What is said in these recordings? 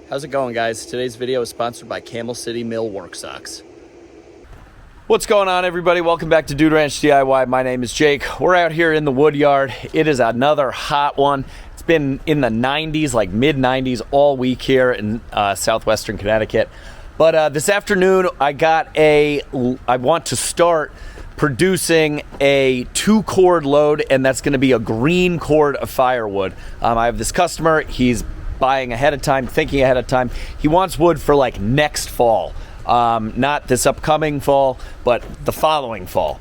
How's it going, guys? Today's video is sponsored by Camel City Mill Work Socks. What's going on, everybody? Welcome back to Dude Ranch DIY. My name is Jake. We're out here in the wood yard. It is another hot one. It's been in the 90s, like mid 90s all week here in southwestern Connecticut. But this afternoon I want to start producing a 2-cord load, and that's going to be a green cord of firewood. I have this customer. He's buying ahead of time, thinking ahead of time. He wants wood for like next fall, not this upcoming fall, but the following fall.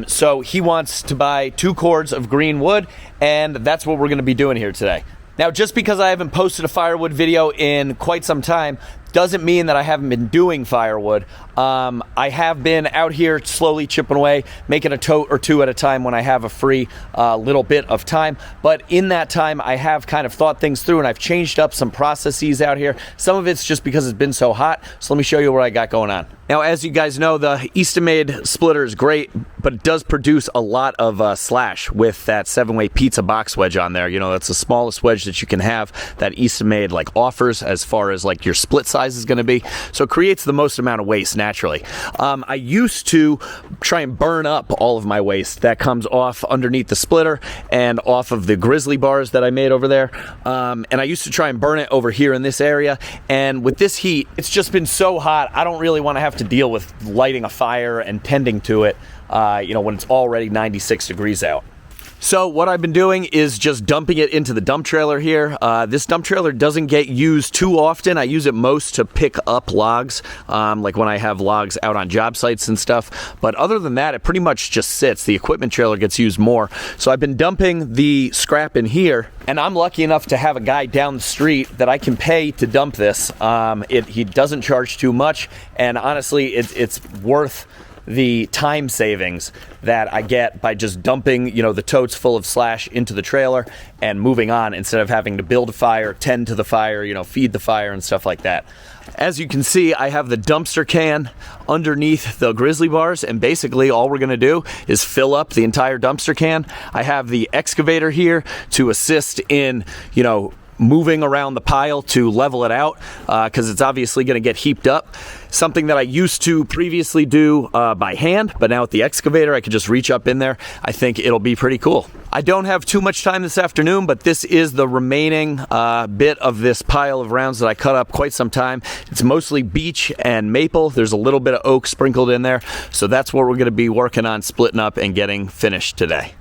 So he wants to buy 2 cords of green wood, and that's what we're going to be doing here today. Now, just because I haven't posted a firewood video in quite some time doesn't mean that I haven't been doing firewood. I have been out here slowly chipping away, making a tote or two at a time when I have a free little bit of time. But in that time, I have kind of thought things through, and I've changed up some processes out here. Some of it's just because it's been so hot. So let me show you what I got going on. Now, as you guys know, the Eastonmade splitter is great, but it does produce a lot of slash with that 7-way pizza box wedge on there. You know, that's the smallest wedge that you can have that Eastonmade like offers as far as like your split size is going to be. So it creates the most amount of waste naturally. I used to try and burn up all of my waste that comes off underneath the splitter and off of the grizzly bars that I made over there. And I used to try and burn it over here in this area. And with this heat, it's just been so hot. I don't really want to have to deal with lighting a fire and tending to it, you know, when it's already 96 degrees out. So what I've been doing is just dumping it into the dump trailer here. This dump trailer doesn't get used too often. I use it most to pick up logs, like when I have logs out on job sites and stuff. But other than that, it pretty much just sits. The equipment trailer gets used more. So I've been dumping the scrap in here, and I'm lucky enough to have a guy down the street that I can pay to dump this. He doesn't charge too much, and honestly, it's worth the time savings that I get by just dumping, you know, the totes full of slash into the trailer and moving on instead of having to build a fire, tend to the fire, you know, feed the fire and stuff like that. As you can see, I have the dumpster can underneath the grizzly bars, and basically all we're going to do is fill up the entire dumpster can. I have the excavator here to assist in, you know, moving around the pile to level it out because it's obviously going to get heaped up. Something that I used to previously do by hand, but now with the excavator I can just reach up in there. I think it'll be pretty cool. I don't have too much time this afternoon, but this is the remaining bit of this pile of rounds that I cut up quite some time. It's mostly beech and maple. There's a little bit of oak sprinkled in there. So that's what we're going to be working on splitting up and getting finished today.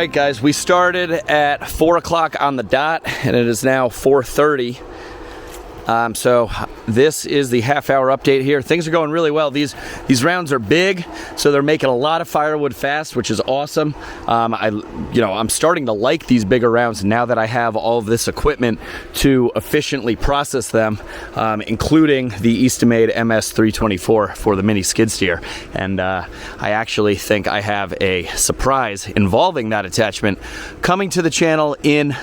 right, guys, we started at 4 o'clock on the dot, and it is now 4:30. So this is the half-hour update here. Things are going really well. These rounds are big, so they're making a lot of firewood fast, which is awesome. I'm starting to like these bigger rounds now that I have all of this equipment to efficiently process them, including the Eastonmade MS-324 for the mini skid steer. And I actually think I have a surprise involving that attachment coming to the channel in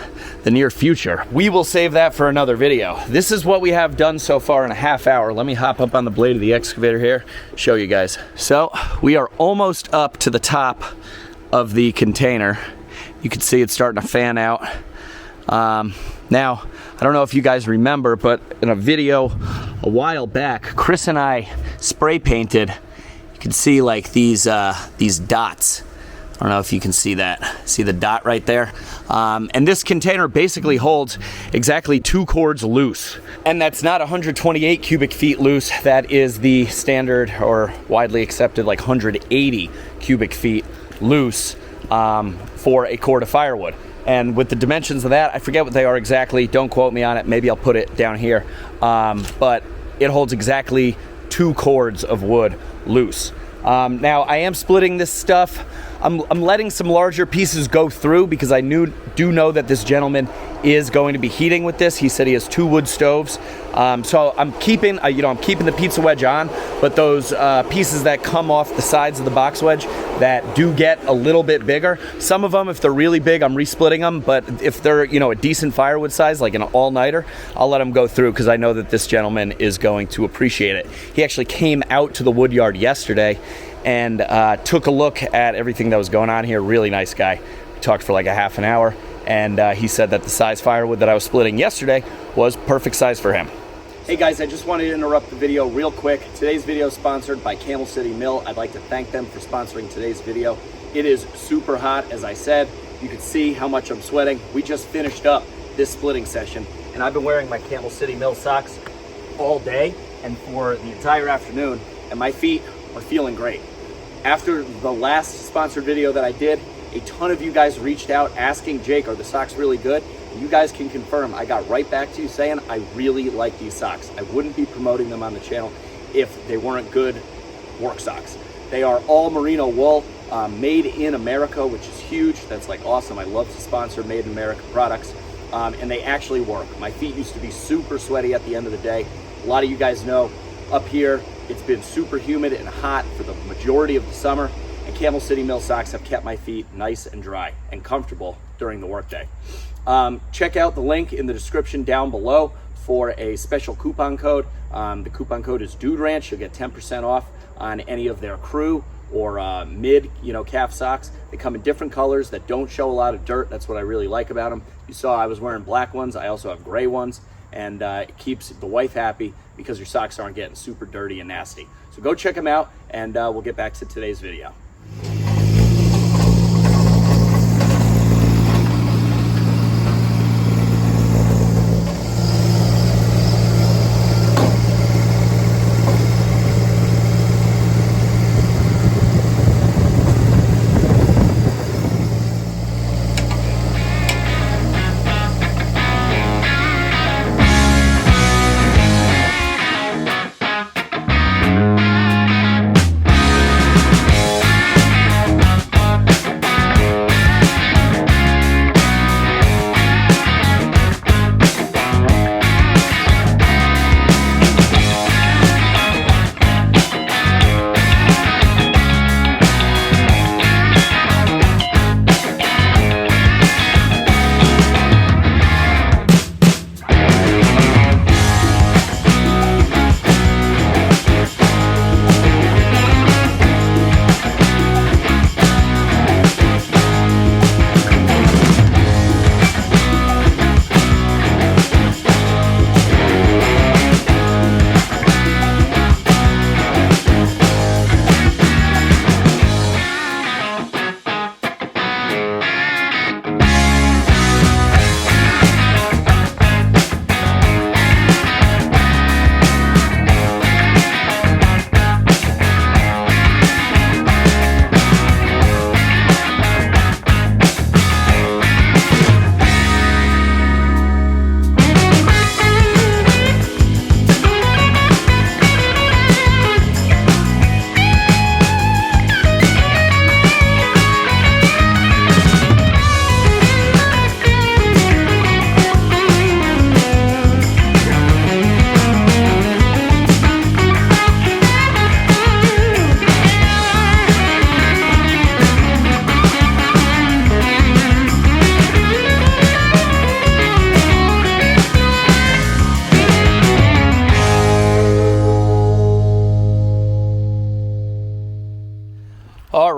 the near future. We will save that for another video. This is what we have done so far in a half hour. Let me hop up on the blade of the excavator here, show you guys. So we are almost up to the top of the container. You can see it's starting to fan out. Now, I don't know if you guys remember, but in a video a while back, Chris and I spray painted, you can see like these dots. I don't know if you can see that. See the dot right there? And this container basically holds exactly 2 cords loose. And that's not 128 cubic feet loose. That is the standard or widely accepted like 180 cubic feet loose for a cord of firewood. And with the dimensions of that, I forget what they are exactly. Don't quote me on it. Maybe I'll put it down here. But it holds exactly 2 cords of wood loose. Now I am splitting this stuff. I'm letting some larger pieces go through because I do know that this gentleman is going to be heating with this. He said he has 2 wood stoves. So I'm keeping the pizza wedge on, but those pieces that come off the sides of the box wedge that do get a little bit bigger, some of them, if they're really big, I'm resplitting them, but if they're, a decent firewood size, like an all-nighter, I'll let them go through because I know that this gentleman is going to appreciate it. He actually came out to the wood yard yesterday and took a look at everything that was going on here. Really nice guy. We talked for like a half an hour, and he said that the size firewood that I was splitting yesterday was perfect size for him. Hey guys, I just wanted to interrupt the video real quick. Today's video is sponsored by Camel City Mill. I'd like to thank them for sponsoring today's video. It is super hot, as I said. You can see how much I'm sweating. We just finished up this splitting session, and I've been wearing my Camel City Mill socks all day and for the entire afternoon, and my feet are feeling great. After the last sponsored video that I did, a ton of you guys reached out asking, Jake, are the socks really good? And you guys can confirm, I got right back to you saying I really like these socks. I wouldn't be promoting them on the channel if they weren't good work socks. They are all merino wool, made in America, which is huge. That's like awesome. I love to sponsor made in America products, and they actually work. My feet used to be super sweaty at the end of the day. A lot of you guys know up here, it's been super humid and hot for the majority of the summer, and Camel City Mill socks have kept my feet nice and dry and comfortable during the workday. Check out the link in the description down below for a special coupon code. The coupon code is Dude Ranch. You'll get 10% off on any of their crew or mid, calf socks. They come in different colors that don't show a lot of dirt. That's what I really like about them. You saw I was wearing black ones. I also have gray ones, and it keeps the wife happy because your socks aren't getting super dirty and nasty. So go check them out, and we'll get back to today's video.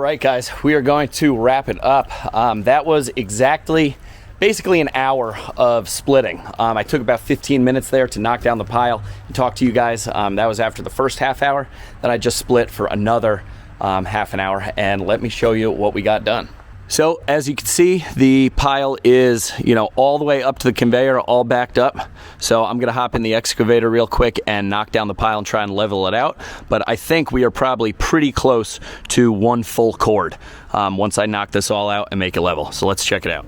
All right, guys, we are going to wrap it up. That was basically an hour of splitting. I took about 15 minutes there to knock down the pile and talk to you guys. That was after the first half hour. Then I just split for another half an hour, and let me show you what we got done. So as you can see, the pile is, all the way up to the conveyor, all backed up. So I'm gonna hop in the excavator real quick and knock down the pile and try and level it out. But I think we are probably pretty close to one full cord once I knock this all out and make it level. So let's check it out.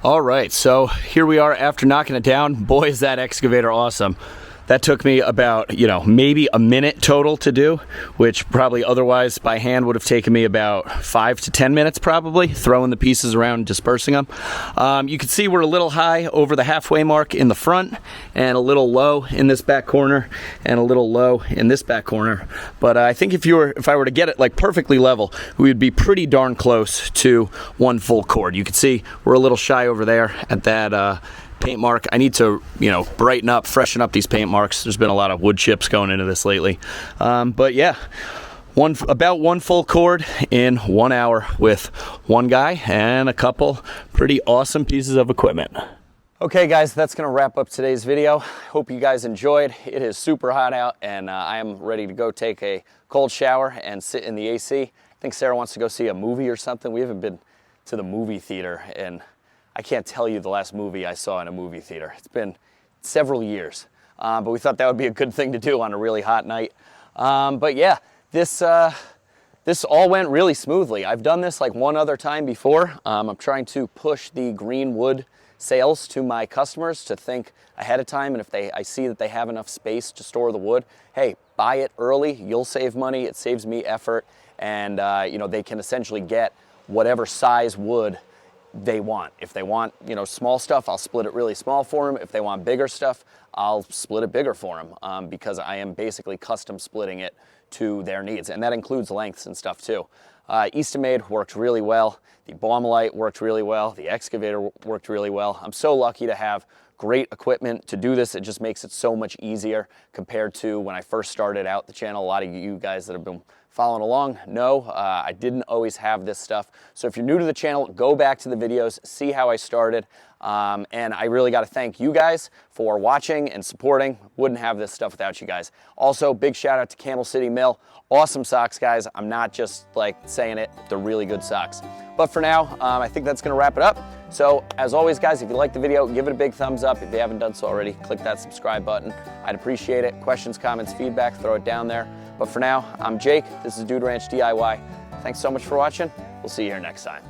All right, so here we are after knocking it down. Boy, is that excavator awesome. That took me about, maybe a minute total to do, which probably otherwise by hand would have taken me about 5 to 10 minutes probably, throwing the pieces around and dispersing them. You can see we're a little high over the halfway mark in the front and a little low in this back corner and a little low in this back corner. But I think if I were to get it like perfectly level, we would be pretty darn close to one full cord. You can see we're a little shy over there at that paint mark. I need to, brighten up, freshen up these paint marks. There's been a lot of wood chips going into this lately. But yeah, about one full cord in 1 hour with one guy and a couple pretty awesome pieces of equipment. Okay guys, that's gonna wrap up today's video. Hope you guys enjoyed. It is super hot out and I am ready to go take a cold shower and sit in the AC. I think Sarah wants to go see a movie or something. We haven't been to the movie theater and I can't tell you the last movie I saw in a movie theater. It's been several years, but we thought that would be a good thing to do on a really hot night. But yeah, this all went really smoothly. I've done this like one other time before. I'm trying to push the green wood sales to my customers to think ahead of time, and if I see that they have enough space to store the wood, hey, buy it early, you'll save money, it saves me effort, and they can essentially get whatever size wood they want. If they want, small stuff, I'll split it really small for them. If they want bigger stuff, I'll split it bigger for them because I am basically custom splitting it to their needs. And that includes lengths and stuff too. Eastonmade worked really well. The Baumalight worked really well. The Excavator worked really well. I'm so lucky to have great equipment to do this. It just makes it so much easier compared to when I first started out the channel. A lot of you guys that have been following along know I didn't always have this stuff. So if you're new to the channel, go back to the videos, see how I started. And I really got to thank you guys for watching and supporting. Wouldn't have this stuff without you guys. Also, big shout out to Camel City Mill. Awesome socks, guys. I'm not just like saying it, they're really good socks. But for now, I think that's gonna wrap it up. So as always, guys, if you liked the video, give it a big thumbs up. If you haven't done so already, click that subscribe button. I'd appreciate it. Questions, comments, feedback, throw it down there. But for now, I'm Jake. This is Dude Ranch DIY. Thanks so much for watching. We'll see you here next time.